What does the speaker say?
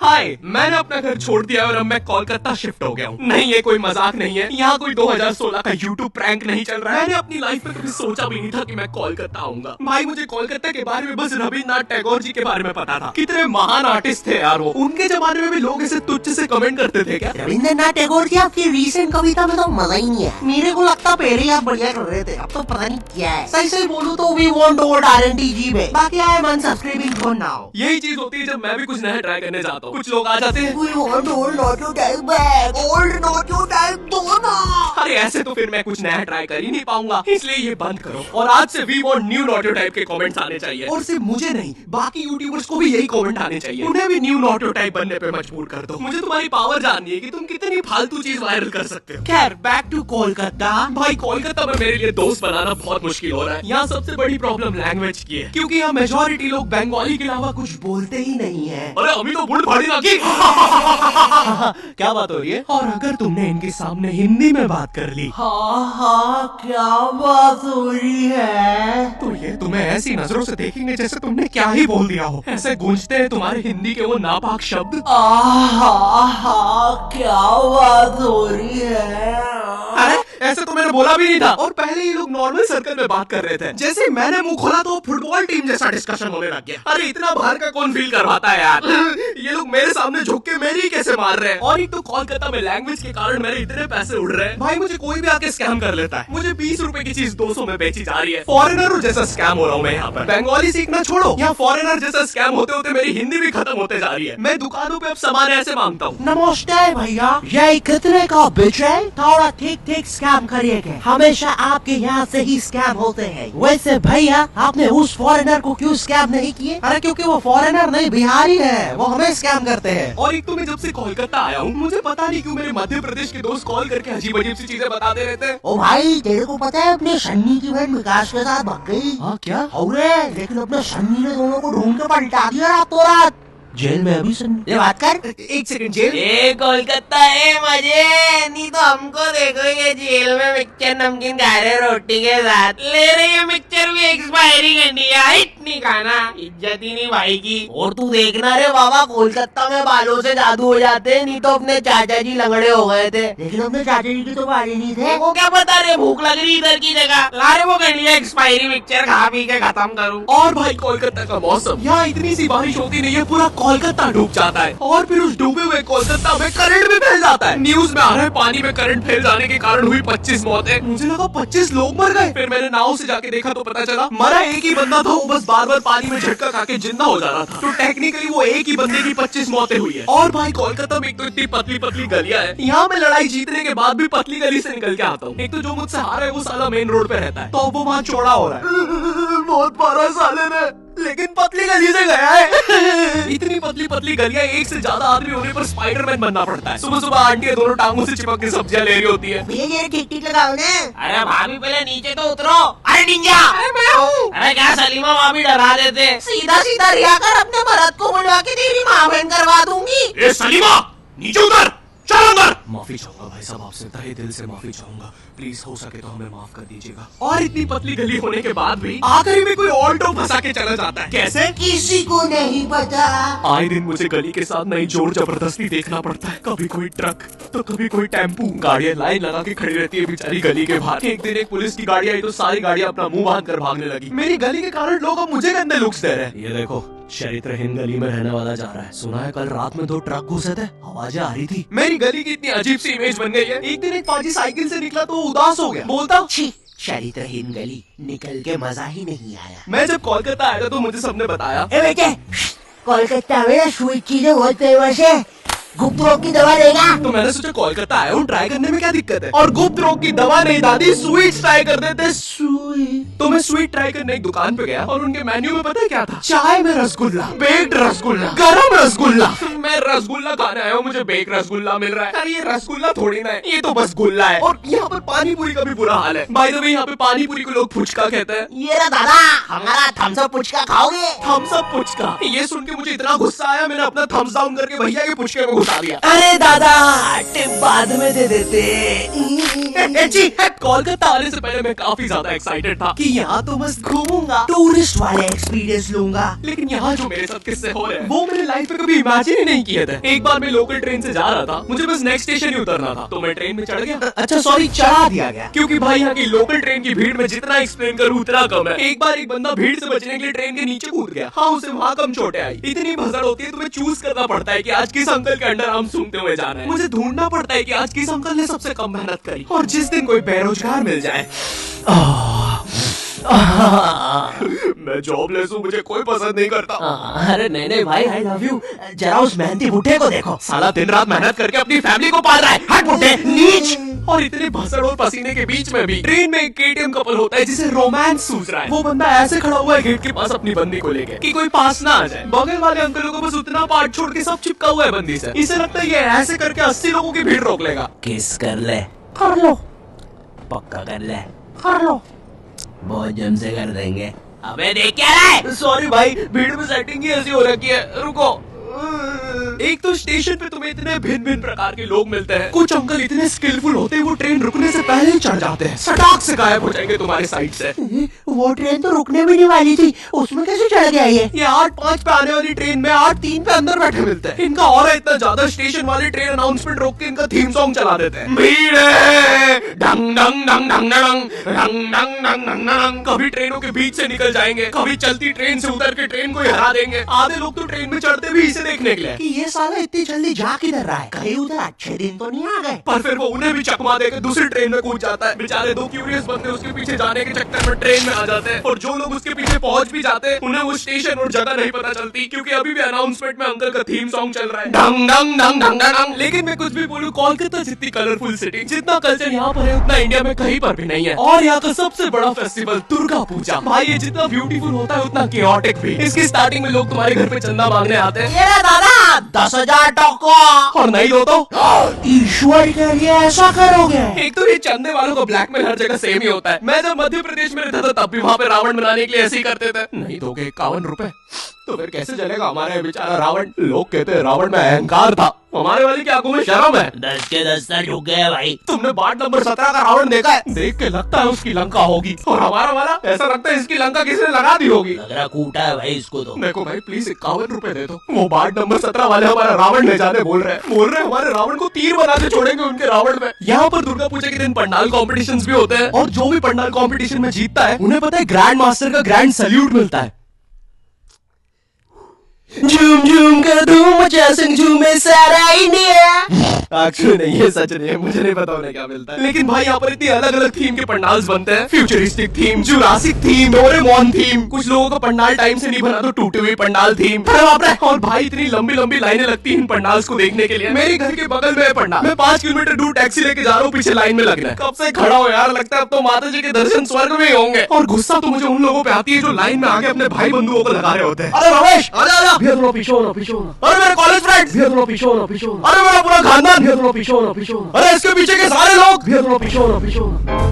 हाय, मैंने अपना घर छोड़ दिया और अब मैं कोलकाता शिफ्ट हो गया हूँ। नहीं, ये कोई मजाक नहीं है। यहाँ कोई 2016 का यूट्यूब प्रैंक नहीं चल रहा है। मैंने अपनी लाइफ में कभी सोचा भी नहीं था कि मैं कोलकाता आऊंगा। भाई, मुझे कोलकाता के बारे में बस रविन्द्रनाथ टैगोर जी के बारे में पता था। कितने महान आर्टिस्ट थे यार वो। उनके जमाने में भी लोग ऐसे तुच्छ से कमेंट करते थे क्या? रविन्द्रनाथ टैगोर जी, आपकी रीसेंट कविता में तो मजा ही नहीं है। मेरे को लगता पहले ही आप बढ़िया कर रहे थे, अब तो पता नहीं क्या है। सही बोलूं तो वी वांट ओल्ड आरएनडी जी में, बाकी आई एम अनसब्सक्राइबिंग फॉर नाउ। यही चीज होती है जब मैं भी कुछ नया ट्राई करने जाता हूँ। कुछ लोग आ जाते हैं, we want old noto type back, old noto type दो ना। अरे ऐसे तो फिर मैं कुछ नया ट्राई कर ही नहीं पाऊंगा, इसलिए ये बंद करो। और आज से we want new noto type के कमेंट्स आने चाहिए। और सिर्फ मुझे नहीं, बाकी यूट्यूबर्स को भी यही कमेंट आने चाहिए। उन्हें भी न्यू नोटो टाइप बनने पे मजबूर कर दो। मुझे तुम्हारी पावर जाननी है कि तुम कितनी फालतू चीज वायरल कर सकते हो। खैर, बैक टू कोलकाता। भाई, कोलकाता में मेरे लिए दोस्त बनाना बहुत मुश्किल हो रहा है। यहाँ सबसे बड़ी प्रॉब्लम लैंग्वेज की है, क्योंकि यहाँ मेजोरिटी लोग बंगाली के अलावा कुछ बोलते ही नहीं है। अरे अभी तो बुढ़ भाड़ी लगी। क्या बात हो रही है? और अगर तुमने इनके सामने हिंदी में बात कर ली, हाँ, क्या बात हो रही है? तो ये तुम्हें ऐसी नजरों से देखेंगे जैसे तुमने क्या ही बोल दिया हो। ऐसे गूंजते हैं तुम्हारे हिंदी के वो नापाक शब्द। क्या बात हो रही है? अरे ऐसे तो मैंने बोला भी नहीं था। और पहले ये लोग नॉर्मल सर्कल में बात कर रहे थे। जैसे मैंने मुंह खोला तो फुटबॉल टीम जैसा डिस्कशन होने लग गया। अरे इतना बाहर का कौन फील करवाता है यार? ये लोग मेरे सामने झुक के मेरी कैसे मार रहे हैं? और एक तो कोलकाता में लैंग्वेज के कारण मेरे इतने पैसे उड़ रहे हैं। भाई, मुझे कोई भी आके स्कैम कर लेता है। मुझे 20 रुपए की चीज 200 में बेची जा रही है। फॉरेनर जैसा स्कैम हो रहा हूँ मैं यहाँ पर। बंगाली सीखना छोड़ो, यहाँ फॉरेनर जैसा स्कैम होते होते मेरी हिंदी भी खत्म होते जा रही है। मैं दुकानों पे अब सामान ऐसे मांगता हूँ। नमस्ते भैया, ये कितने का बेच रहे? थोड़ा ठीक स्कैम करिएगा, हमेशा आपके यहाँ से ही स्कैम होते हैं। वैसे भैया, आपने उस फॉरेनर को क्यों स्कैम नहीं किए? अरे क्योंकि वो फॉरेनर नहीं, बिहारी है, वो हमें स्कैम करते हैं। और एक तो मैं जब से कोलकाता आया हूँ, मुझे पता नहीं क्यों मेरे मध्य प्रदेश के दोस्त कॉल करके अजीब अजीब सी चीजें बताते रहते हैं। ओ भाई, तेरे को पता है अपने सन्नी की बहन विकास के साथ भाग गई? हाँ क्या? अरे लेकिन अपने सन्नी ने दोनों को ढूंढ के पलटा दिया रातों रात। जेल में अभी सन्नी। ये बात कर। एक सेकंड, जेल? ए कोलकाता है मजे, नहीं तो हमको देखो ये जेल में मिक्सचर नमकीन खा रहे रोटी के साथ। ले रहे ये मिक्सचर भी एक्सपायरी करनी है, इतनी खाना इज्जत ही नहीं भाई की। और तू देखना रे बाबा, कोलकाता में बालों से जादू हो जाते, नहीं तो अपने चाचा जी लंगड़े हो गए थे। लेकिन अपने चाचा जी की तो बाल नहीं थे। वो क्या पता रे, भूख लग रही इधर की जगह, ला रे वो करनी है एक्सपायरी मिक्सचर, खा पी के खत्म करूँ। और भाई, कोलकाता का मौसम, यहाँ इतनी सी बारिश होती नहीं है, पूरा कोलकाता डूब जाता है। और फिर उस डूबे हुए कोलकाता में करंट भी फैल जाता है। न्यूज में आ रहा है पानी में करंट फैल जाने के कारण हुई 25 मौतें। मुझे लगा 25 लोग मर गए। फिर मैंने नाव से जाके देखा तो पता चला मरा एक ही बंदा था। वो बस बार बार पानी में झटका खा के जिंदा हो जा रहा था। तो टेक्निकली वो एक ही बंदे की 25 मौतें हुई है। और भाई, कोलकाता में एक तो इतनी पतली पतली गलियां है। यहाँ मैं लड़ाई जीतने के बाद भी पतली गली से निकल के आता हूँ। एक तो जो मुझसे हारा है वो साला मेन रोड पे रहता है, तो वो वहाँ चौड़ा हो रहा है। बहुत मारा साले ने, लेकिन पतली गली से गया है। इतनी पतली पतली गलियां, एक से ज्यादा आदमी होने पर स्पाइडरमैन बनना पड़ता है। सुबह सुबह आंटियां दोनों टांगों से चिपक के सब्जियां ले रही होती है। भैया ये ठीक लगाओ ना। अरे भाभी पहले नीचे तो उतरो। अरे निंजा, अरे मैं हूँ। अरे क्या सलीमा भाभी डरा देते। सीधा सीधा रिया कर, अपने भरत को बुलवा के तेरी माँ बहन करवा दूंगी। ए सलीमा, नीचे उतर, चल अंदर। माफी चाहूंगा भाई साहब, आपसे तहे दिल से माफी चाहूंगा। प्लीज हो सके तो हमें माफ कर दीजिएगा। और इतनी पतली गली होने के बाद भी आखिरी में कोई ऑल्टो फंसा के चला जाता है। कैसे? किसी को नहीं पता। आए दिन मुझे गली के साथ नई जोड़ जबरदस्ती देखना पड़ता है। कभी कोई ट्रक तो कभी कोई टेम्पू। गाड़ियां लाइन लगा के खड़ी रहती है बेचारी गली के बाहर। एक दिन एक पुलिस की गाड़ी आई तो सारी गाड़ियां अपना मुंह बांध कर भागने लगी। मेरी गली के कारण लोग अब मुझे गंदे लुक्स दे रहे हैं। ये देखो, चरित्रहीन गली में रहने वाला जा रहा है। सुना है कल रात में 2 ट्रक घुसे थे, आवाजें आ रही थी। मेरी गली की इतनी अजीब सी इमेज बन गई है। एक दिन एक पाजी साइकिल से निकला तो उदास हो गया, बोलता चरित्रहीन गली, निकल के मजा ही नहीं आया। मैं जब कोलकाता आया था तो मुझे सबने बताया, ए बेटे, कोलकाता में स्वीट चीजें बहुत फेमस है, गुप्त रोग की दवा देगा? तो मैंने सोचा कोलकाता आया हूँ, ट्राई करने में क्या दिक्कत है। और गुप्त रोग की दवा नहीं दादी, स्वीट्स ट्राई कर देते। स्वीट? तो मैं स्वीट ट्राई करने एक दुकान पे गया और उनके मेन्यू में पता है क्या था? चाय में रसगुल्ला, बेक्ड रसगुल्ला, गरम रसगुल्ला। मैं रसगुल्ला खाने आया हूँ, मुझे बेक रसगुल्ला मिल रहा है। अरे ये रसगुल्ला थोड़ी ना है, ये तो बस गुल्ला है। और यहाँ पर पानी पूरी का भी बुरा हाल है। बाय द वे, यहाँ पे पानी पूरी को लोग फुचका कहते हैं। ये रहा दादा, हमारा थम्स अप पुचका खाओगे? Thums Up puchka? ये सुन के मुझे इतना गुस्सा आया, मैंने अपना थम्स डाउन करके भैया के पुचके में घुसा दिया। अरे दादा, टिप बाद में दे देते। जी। कोलकाता आने से पहले मैं काफी ज्यादा एक्साइटेड था कि यहाँ तो मस्त घूमूंगा, टूरिस्ट वाले एक्सपीरियंस लूंगा। लेकिन यहाँ जो मेरे साथ किस्से हो रहे हैं वो मैंने लाइफ में कभी इमेजिन ही नहीं किए थे। एक बार मैं लोकल ट्रेन से जा रहा था, मुझे बस नेक्स्ट स्टेशन ही उतरना था, तो मैं ट्रेन में चढ़ गया। अच्छा सॉरी, चढ़ा दिया गया। क्योंकि भाई यहाँ की लोकल ट्रेन की भीड़ में जितना एक्सप्लेन करूँ उतना कम है। एक बार एक बंदा भीड़ से बचने के लिए ट्रेन के नीचे कूद गया। हाँ, उसे वहाँ कम चोटें आई। इतनी भसड़ होती है, तुम्हें चूज करना पड़ता है कि आज किस अंकल के अंडर आर्म सूंघते हुए जाना है। मुझे ढूंढना पड़ता है कि आज किस अंकल ने सबसे कम मेहनत करी, और जिस दिन कोई बेरोजगार मिल जाए। मैं जॉबलेस हूँ, मुझे कोई पसंद नहीं करता। अरे नहीं भाई, आई लव यू। जरा उस मेहनती बुढ़े को देखो, साला दिन रात मेहनत करके अपनी फैमिली को पाल रहा है। हट बुढ़े, नीच। और इतने भसड़ और पसीने के बीच में भी ट्रेन में एक केटीएम कपल होता है जिसे रोमांस सूझ रहा है। वो बंदा ऐसे खड़ा हुआ है गेट के पास अपनी बंदी को लेके कि कोई पास ना आ जाए। बगल वाले अंकलों को बस उतना पार्ट छोड़ के सब चिपका हुआ है बंदी से। इसे लगता है ये ऐसे करके 80 लोगों की भीड़ रोक लेगा। किस कर ले, कर लो, पक्का कर ले, कर लो, बहुत जम से कर देंगे। अबे देख क्या रहा है? सॉरी भाई, भीड़ में सेटिंग ही ऐसी हो रखी है, रुको। एक तो स्टेशन पे तुम्हें इतने भिन्न भिन्न प्रकार के लोग मिलते हैं। कुछ अंकल इतने स्किलफुल होते हैं वो ट्रेन रुकने से पहले ही चढ़ जाते हैं, सटाक से गायब हो जाएंगे तुम्हारे साइड से। वो ट्रेन तो रुकने भी नहीं वाली थी, उसमें कैसे चढ़ गया ये? 8:05 पे आने वाली ट्रेन में 8:03 पे अंदर बैठे मिलते हैं। इनका और इतना ज्यादा, स्टेशन वाले ट्रेन अनाउंसमेंट रोक के इनका थीम सॉन्ग चला देते हैं। भीड़ है, डंग डंग डंग डंग डंग डंग डंग डंग डंग डंग। कभी ट्रेनों के बीच से निकल जाएंगे, कभी चलती ट्रेन से उतर के ट्रेन को हरा देंगे। आधे लोग तो ट्रेन में चढ़ते भी इसे देखने के लिए कि ये साला इतनी जल्दी जा किधर रहा है, कहीं उधर अच्छे दिन तो नहीं आ गए। पर फिर वो उन्हें भी चकमा देकर दूसरी ट्रेन में कूद जाता है। बेचारे दो क्यूरियस बंदे उसके पीछे जाने के चक्कर में ट्रेन में आ जाते हैं, और जो लोग उसके पीछे पहुंच भी जाते हैं उन्हें वो स्टेशन और जगह नहीं पता चलती, क्योंकि अभी भी अनाउंसमेंट में अंकल का थीम सॉन्ग चल रहा है, डंग डंग डंग डंग डंग। लेकिन मैं कुछ भी बोलूं, कोलकाता जितनी कलरफुल सिटी, जितना कल्चर यहाँ पर है उतना इंडिया में कहीं पर भी नहीं है। और यहाँ का सबसे बड़ा फेस्टिवल दुर्गा पूजा, भाई ये जितना ब्यूटीफुल होता है उतना केओटिक भी। इसकी स्टार्टिंग में लोग तुम्हारे घर पे चंदा मांगने आते हैं, ये दादा 10,000 टोको, और नहीं दो तो ईश्वर के लिए ऐसा करोगे? एक तो ये चंदे वालों का ब्लैकमेल हर जगह सेम ही होता है। मैं जब मध्य प्रदेश में रहता था तब भी वहाँ पे रावण बनाने के लिए ऐसे ही करते थे। नहीं दोगे 51 रुपए तो फिर कैसे चलेगा हमारे बेचारा रावण। लोग कहते हैं रावण में अहंकार था, हमारे वाले की आंखों में शर्म है। 10 के 10 झुक गए भाई। तुमने वार्ड नंबर 17 का रावण देखा है? देख के लगता है उसकी लंका होगी, और हमारा वाला ऐसा लगता है इसकी लंका किसी ने लगा दी होगी। लग रहा कूटा है भाई इसको तो। देखो भाई प्लीज 51 रुपए दे दो। वो वार्ड नंबर 17 वाले हमारा रावण ले जाने बोल रहे हैं हमारे रावण को तीर बना के छोड़ेंगे उनके रावण में। यहाँ पर दुर्गा पूजा के दिन पंडाल कॉम्पिटिशन्स भी होते हैं, और जो भी पंडाल कॉम्पिटिशन में जीतता है उन्हें पता है ग्रैंड मास्टर का ग्रैंड सैल्यूट मिलता है। झूम झूम कर धूम मचा संग झूमे सारा इंडिया। एक्चुअली नहीं, ये सच नहीं है, मुझे नहीं पता उन्हें क्या मिलता है। लेकिन भाई यहाँ पर इतनी अलग अलग थीम के पंडाल्स बनते हैं, futuristic theme, Jurassic theme, Doraemon theme. कुछ लोगों का पंडाल टाइम से नहीं बना तो टूटी हुई पंडाल थीम। और भाई इतनी लंबी लंबी लाइनें लगती हैं इन पंडाल्स को देखने के लिए। मेरे घर के बगल में है पंडाल, मैं 5 किलोमीटर दूर टैक्सी लेके जा रहा हूँ, पीछे लाइन में लगना है। कब से खड़ा हो यार, लगता है अब तो माता जी के दर्शन स्वर्ग में ही होंगे। और गुस्सा तो मुझे उन लोगों पे आती है जो लाइन में आगे अपने भाई बंधुओं को लगा रहे होते हैं। अरे रमेश, आजा पीछे होना। अरे मेरे कॉलेज फ्रेंड्स, पीछे होना। अरे मेरा पूरा खानदान, पीछे होना। अरे इसके पीछे के सारे लोग, पीछे होना।